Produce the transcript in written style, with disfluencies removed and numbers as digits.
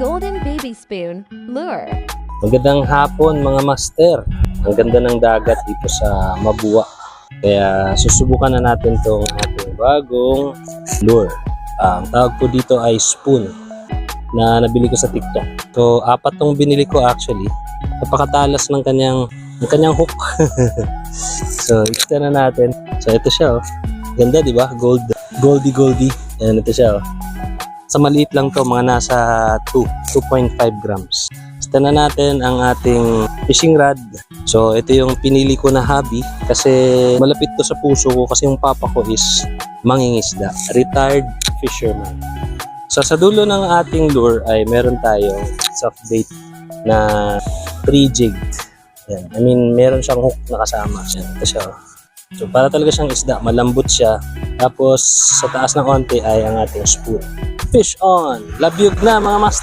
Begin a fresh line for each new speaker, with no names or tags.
Golden Baby Spoon Lure.
Magandang hapon mga master. Ang ganda ng dagat dito sa Mabua. Kaya susubukan na natin tong ating bagong lure. Ang tawag ko dito ay spoon na nabili ko sa TikTok. So, 4 tong binili ko actually. Napakatalas ng kanyang hook. So, extend na natin. So, ito siya oh. Ganda, di ba? Goldie. Ayan, ito siya oh. Sa maliit lang to, mga nasa 2.5 grams. Basta na natin ang ating fishing rod. So, ito yung pinili ko na hobby kasi malapit to sa puso ko kasi yung papa ko is mangingisda. Retired fisherman. So, sa dulo ng ating lure ay meron tayong soft bait na 3 jig. Yan. I mean, meron siyang hook na kasama. Yan, ito siya. So, para talaga siyang isda. Malambot siya. Tapos, sa taas ng onte ay ang ating spoon. Fish on! Labyog na mga master!